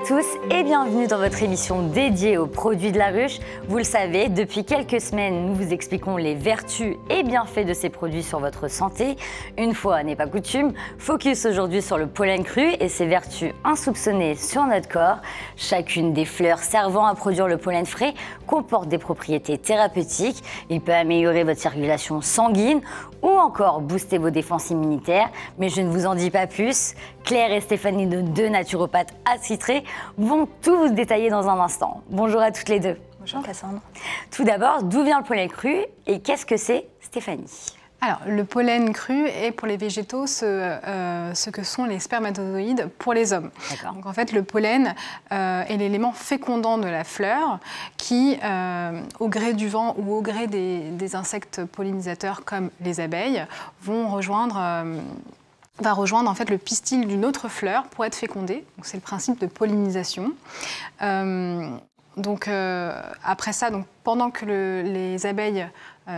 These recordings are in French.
tous et bienvenue dans votre émission dédiée aux produits de la ruche. Vous le savez, depuis quelques semaines, nous vous expliquons les vertus et bienfaits de ces produits sur votre santé. Une fois n'est pas coutume, focus aujourd'hui sur le pollen cru et ses vertus insoupçonnées sur notre corps. Chacune des fleurs servant à produire le pollen frais comporte des propriétés thérapeutiques. Il peut améliorer votre circulation sanguine ou encore booster vos défenses immunitaires. Mais je ne vous en dis pas plus. Claire et Stéphanie, de deux naturopathes attitrés, vont tout vous détailler dans un instant. Bonjour à toutes les deux. Bonjour Cassandre. Tout d'abord, d'où vient le pollen cru et qu'est-ce que c'est, Stéphanie? Alors, le pollen cru est pour les végétaux ce que sont les spermatozoïdes pour les hommes. Donc en fait, le pollen est l'élément fécondant de la fleur qui, au gré du vent ou au gré des insectes pollinisateurs comme les abeilles, va rejoindre en fait le pistil d'une autre fleur pour être fécondée. C'est le principe de pollinisation. Après ça, pendant que les abeilles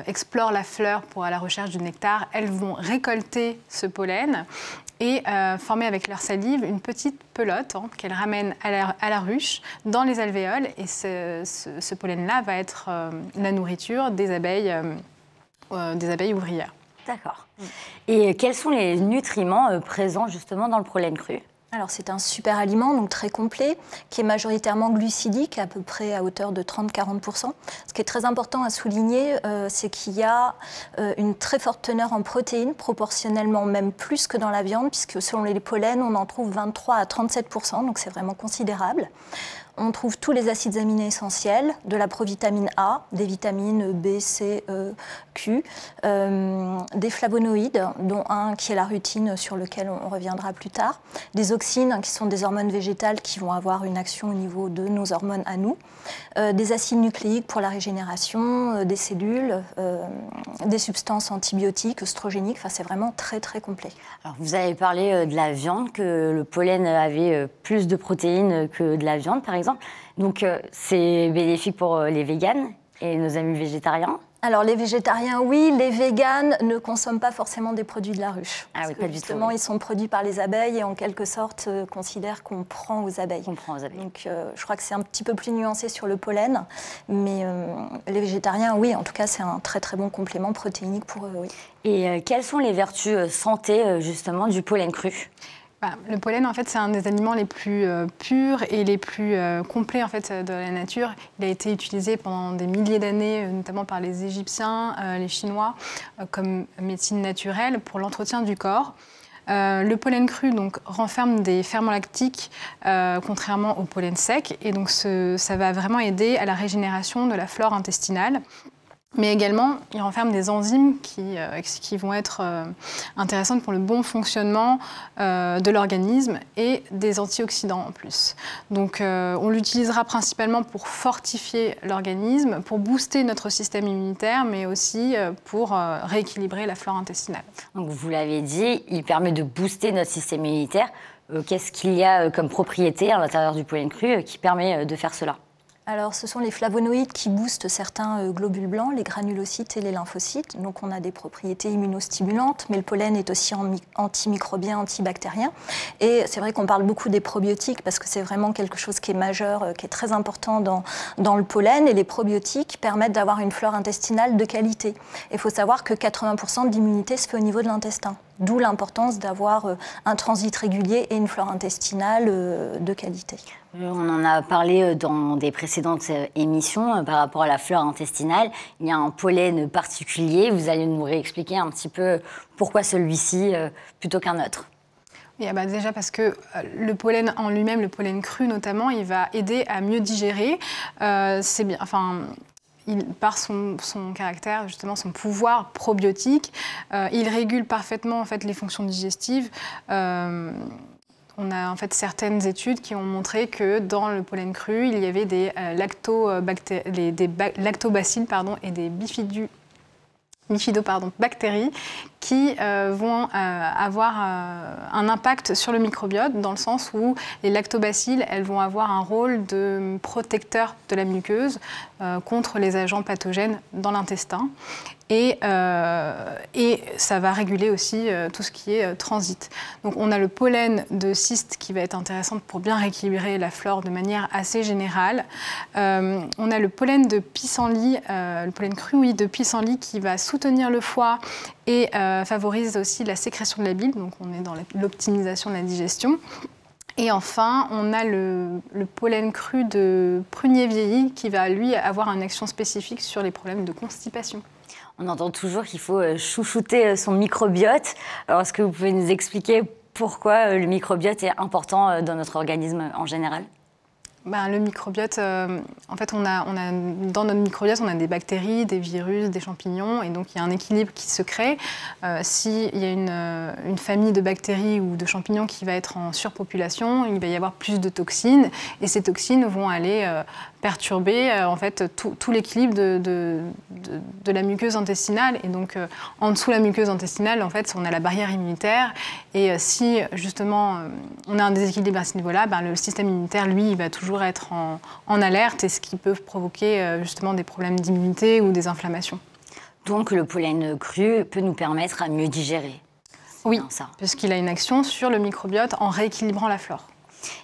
explorent la fleur pour à la recherche du nectar, elles vont récolter ce pollen et former avec leur salive une petite pelote qu'elles ramènent à la ruche dans les alvéoles. Et ce pollen-là va être la nourriture des abeilles ouvrières. D'accord. Et quels sont les nutriments présents justement dans le pollen cru ? Alors c'est un super aliment, donc très complet, qui est majoritairement glucidique, à peu près à hauteur de 30-40%. Ce qui est très important à souligner, c'est qu'il y a une très forte teneur en protéines, proportionnellement même plus que dans la viande, puisque selon les pollens, on en trouve 23 à 37%, donc c'est vraiment considérable. On trouve tous les acides aminés essentiels, de la provitamine A, des vitamines B, C, E, Q, des flavonoïdes, dont un qui est la rutine sur lequel on reviendra plus tard, des auxines qui sont des hormones végétales qui vont avoir une action au niveau de nos hormones à nous, des acides nucléiques pour la régénération des cellules, des substances antibiotiques, œstrogéniques, enfin c'est vraiment très très complet. Alors vous avez parlé de la viande, que le pollen avait plus de protéines que de la viande par exemple. Donc c'est bénéfique pour les véganes et nos amis végétariens. Alors les végétariens, oui, les véganes ne consomment pas forcément des produits de la ruche. Ah oui, pas du tout. Justement, ils sont produits par les abeilles et en quelque sorte considèrent qu'on prend aux abeilles. Donc je crois que c'est un petit peu plus nuancé sur le pollen, mais les végétariens, oui, en tout cas c'est un très très bon complément protéinique pour eux, oui. Et quelles sont les vertus santé justement du pollen cru ? Le pollen, en fait, c'est un des aliments les plus purs et les plus complets en fait, de la nature. Il a été utilisé pendant des milliers d'années, notamment par les Égyptiens, les Chinois, comme médecine naturelle pour l'entretien du corps. Le pollen cru donc, renferme des ferments lactiques, contrairement au pollen sec. Et donc, ça va vraiment aider à la régénération de la flore intestinale. Mais également, il renferme des enzymes qui vont être intéressantes pour le bon fonctionnement de l'organisme et des antioxydants en plus. Donc on l'utilisera principalement pour fortifier l'organisme, pour booster notre système immunitaire, mais aussi pour rééquilibrer la flore intestinale. Donc vous l'avez dit, il permet de booster notre système immunitaire. Qu'est-ce qu'il y a comme propriété à l'intérieur du pollen cru qui permet de faire cela ? Alors, ce sont les flavonoïdes qui boostent certains globules blancs, les granulocytes et les lymphocytes. Donc, on a des propriétés immunostimulantes, mais le pollen est aussi antimicrobien, antibactérien. Et c'est vrai qu'on parle beaucoup des probiotiques parce que c'est vraiment quelque chose qui est majeur, qui est très important dans le pollen. Et les probiotiques permettent d'avoir une flore intestinale de qualité. Il faut savoir que 80% de l'immunité se fait au niveau de l'intestin. D'où l'importance d'avoir un transit régulier et une flore intestinale de qualité. On en a parlé dans des précédentes émissions par rapport à la flore intestinale. Il y a un pollen particulier. Vous allez nous réexpliquer un petit peu pourquoi celui-ci plutôt qu'un autre. Oui, déjà parce que le pollen en lui-même, le pollen cru notamment, il va aider à mieux digérer. C'est bien, par son caractère, justement, son pouvoir probiotique, il régule parfaitement en fait, les fonctions digestives. On a en fait certaines études qui ont montré que dans le pollen cru, il y avait des lactobacilles et des bactéries qui vont avoir un impact sur le microbiote dans le sens où les lactobacilles, elles vont avoir un rôle de protecteur de la muqueuse contre les agents pathogènes dans l'intestin. Et ça va réguler aussi tout ce qui est transit. Donc on a le pollen de cyste qui va être intéressant pour bien rééquilibrer la flore de manière assez générale. On a le pollen de pissenlit, le pollen cru de pissenlit qui va soutenir le foie et favorise aussi la sécrétion de la bile. Donc on est dans l'optimisation de la digestion. Et enfin, on a le pollen cru de prunier vieilli qui va, lui, avoir une action spécifique sur les problèmes de constipation. On entend toujours qu'il faut chouchouter son microbiote. Alors, est-ce que vous pouvez nous expliquer pourquoi le microbiote est important dans notre organisme en général ? Le microbiote, en fait, dans notre microbiote, on a des bactéries, des virus, des champignons, et donc il y a un équilibre qui se crée. S'il y a une famille de bactéries ou de champignons qui va être en surpopulation, il va y avoir plus de toxines, et ces toxines vont aller perturber en fait tout l'équilibre de la muqueuse intestinale. Et donc, en dessous de la muqueuse intestinale, en fait, on a la barrière immunitaire, et si justement on a un déséquilibre à ce niveau-là, le système immunitaire, lui, il va toujours être en alerte, et ce qui peut provoquer justement des problèmes d'immunité ou des inflammations. Donc le pollen cru peut nous permettre à mieux digérer. Oui, puisqu'il a une action sur le microbiote en rééquilibrant la flore.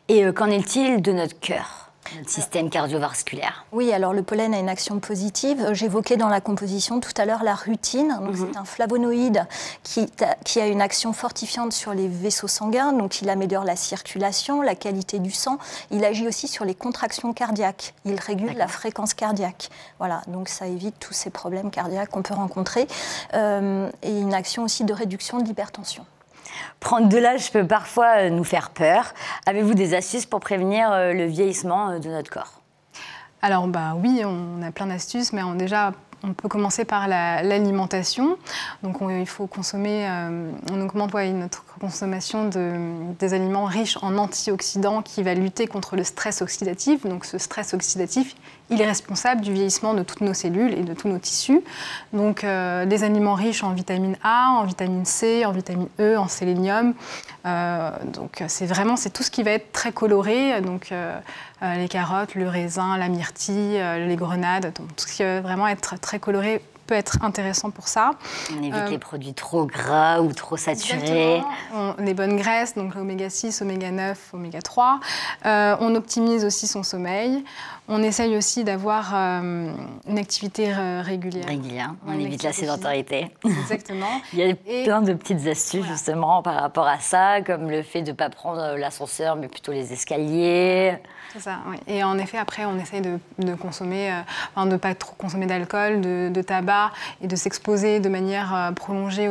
Et qu'en est-il de notre cœur ? Notre système cardiovasculaire. Oui, alors le pollen a une action positive. J'évoquais dans la composition tout à l'heure la rutine. C'est un flavonoïde qui a une action fortifiante sur les vaisseaux sanguins. Donc il améliore la circulation, la qualité du sang. Il agit aussi sur les contractions cardiaques. Il régule la fréquence cardiaque. Voilà, donc ça évite tous ces problèmes cardiaques qu'on peut rencontrer. Et une action aussi de réduction de l'hypertension. Prendre de l'âge peut parfois nous faire peur. Avez-vous des astuces pour prévenir le vieillissement de notre corps ? Alors oui, on a plein d'astuces, mais déjà on peut commencer par l'alimentation. Donc il faut consommer, on augmente notre consommation des aliments riches en antioxydants qui va lutter contre le stress oxydatif. Donc ce stress oxydatif, il est responsable du vieillissement de toutes nos cellules et de tous nos tissus. Donc des aliments riches en vitamine A, en vitamine C, en vitamine E, en sélénium. Donc c'est tout ce qui va être très coloré. Donc les carottes, le raisin, la myrtille, les grenades, donc tout ce qui va vraiment être très coloré peut être intéressant pour ça. On évite les produits trop gras ou trop saturés. Les bonnes graisses, donc l'oméga 6, oméga 9, oméga 3. On optimise aussi son sommeil. On essaye aussi d'avoir une activité régulière. On évite la sédentarité. Exactement. Il y a plein de petites astuces justement par rapport à ça, comme le fait de ne pas prendre l'ascenseur, mais plutôt les escaliers. C'est ça, oui. Et en effet, après, on essaye de consommer, de ne pas trop consommer d'alcool, de tabac, et de s'exposer de manière prolongée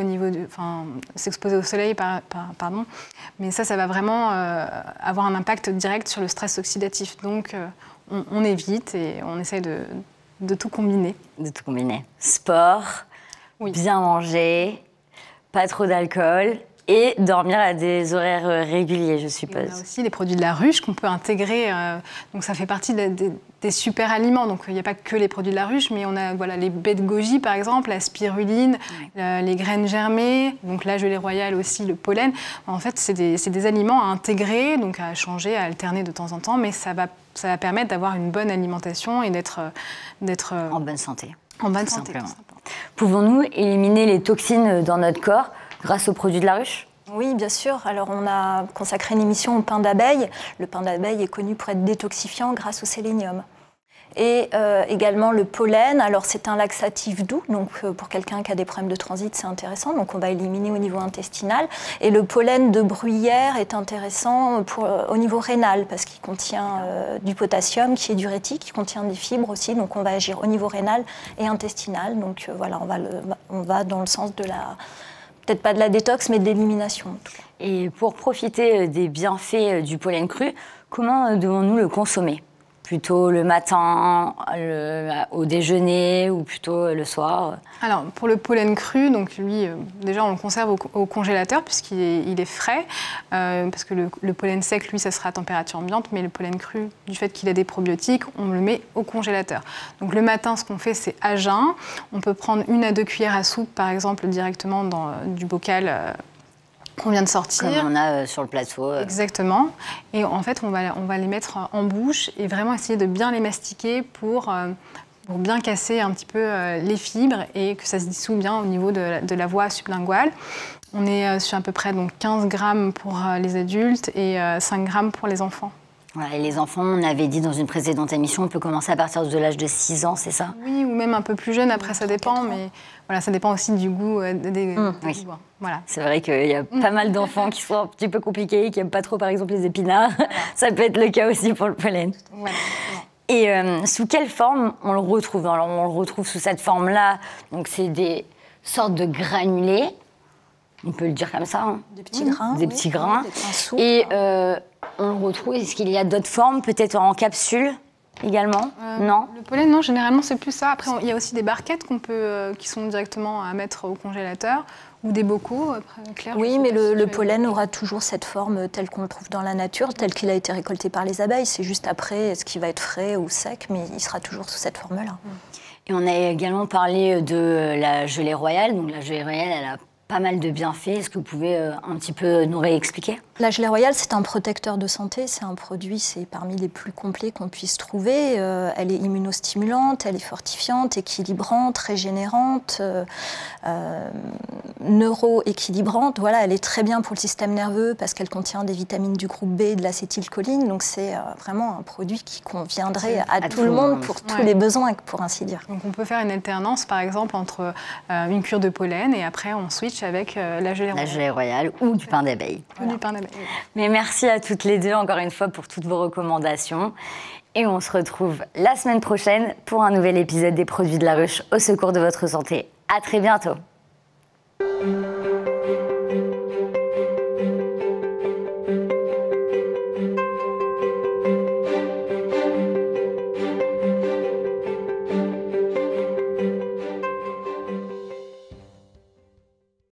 s'exposer au soleil, pardon. Mais ça va vraiment avoir un impact direct sur le stress oxydatif. Donc, on évite et on essaye de tout combiner. De tout combiner. Sport, bien manger, pas trop d'alcool. Et dormir à des horaires réguliers, je suppose. On a aussi les produits de la ruche qu'on peut intégrer. Donc ça fait partie des super aliments. Donc il n'y a pas que les produits de la ruche, mais on a les baies de goji par exemple, la spiruline, les graines germées, donc la gelée royale aussi, le pollen. En fait, c'est des aliments à intégrer, donc à changer, à alterner de temps en temps, mais ça va permettre d'avoir une bonne alimentation et d'être en bonne santé. En bonne santé. Pouvons-nous éliminer les toxines dans notre corps grâce aux produits de la ruche ? Oui, bien sûr. Alors, on a consacré une émission au pain d'abeille. Le pain d'abeille est connu pour être détoxifiant grâce au sélénium. Et également le pollen. Alors, c'est un laxatif doux. Donc, pour quelqu'un qui a des problèmes de transit, c'est intéressant. Donc, on va éliminer au niveau intestinal. Et le pollen de bruyère est intéressant au niveau rénal parce qu'il contient du potassium qui est diurétique, qui contient des fibres aussi. Donc, on va agir au niveau rénal et intestinal. Donc, on va dans le sens de la... Peut-être pas de la détox, mais de l'élimination en tout cas. Et pour profiter des bienfaits du pollen cru, comment devons-nous le consommer ? plutôt le matin, au déjeuner ou plutôt le soir? Alors, pour le pollen cru, donc lui, déjà, on le conserve au congélateur puisqu'il est frais. Parce que le pollen sec, lui, ça sera à température ambiante. Mais le pollen cru, du fait qu'il a des probiotiques, on le met au congélateur. Donc, le matin, ce qu'on fait, c'est à jeun. On peut prendre 1 à 2 cuillères à soupe, par exemple, directement dans du bocal qu'on vient de sortir. Comme on a sur le plateau. Exactement. Et en fait, on va les mettre en bouche et vraiment essayer de bien les mastiquer pour bien casser un petit peu les fibres et que ça se dissout bien au niveau de la voie sublinguale. On est sur à peu près donc, 15 grammes pour les adultes et 5 grammes pour les enfants. Voilà, et les enfants, on avait dit dans une précédente émission, on peut commencer à partir de l'âge de 6 ans, c'est ça? Oui, ou même un peu plus jeune, après ça dépend, mais voilà, ça dépend aussi du goût des oui. goûts. Voilà. C'est vrai qu'il y a pas mal d'enfants qui sont un petit peu compliqués, qui n'aiment pas trop par exemple les épinards. Voilà. Ça peut être le cas aussi pour le pollen. Voilà. Et sous quelle forme on le retrouve? Alors, on le retrouve sous cette forme-là, donc c'est des sortes de granulés, on peut le dire comme ça. Hein. Des petits grains. Des petits grains. Des grains souples. Et on le retrouve, est-ce qu'il y a d'autres formes, peut-être en capsule également? Non. Le pollen, non, généralement c'est plus ça. Après, il y a aussi des barquettes qui sont directement à mettre au congélateur ou des bocaux. Après, Claire, oui, mais le pollen aura toujours cette forme telle qu'on le trouve dans la nature, telle qu'il a été récolté par les abeilles. C'est juste après, est-ce qu'il va être frais ou sec, mais il sera toujours sous cette forme-là. Et on a également parlé de la gelée royale. Donc la gelée royale, elle a pas mal de bienfaits. Est-ce que vous pouvez un petit peu nous réexpliquer? La gelée royale, c'est un protecteur de santé. C'est un produit, c'est parmi les plus complets qu'on puisse trouver. Elle est immunostimulante, elle est fortifiante, équilibrante, régénérante, neuroéquilibrante. Voilà, elle est très bien pour le système nerveux parce qu'elle contient des vitamines du groupe B et de l'acétylcholine. Donc c'est vraiment un produit qui conviendrait à tout le monde pour tous les besoins, pour ainsi dire. Donc on peut faire une alternance, par exemple, entre une cure de pollen et après on switch avec la gelée royale. La gelée royale ou du pain d'abeille. Ou du pain d'abeille. Mais merci à toutes les deux, encore une fois, pour toutes vos recommandations. Et on se retrouve la semaine prochaine pour un nouvel épisode des Produits de la Ruche au secours de votre santé. À très bientôt.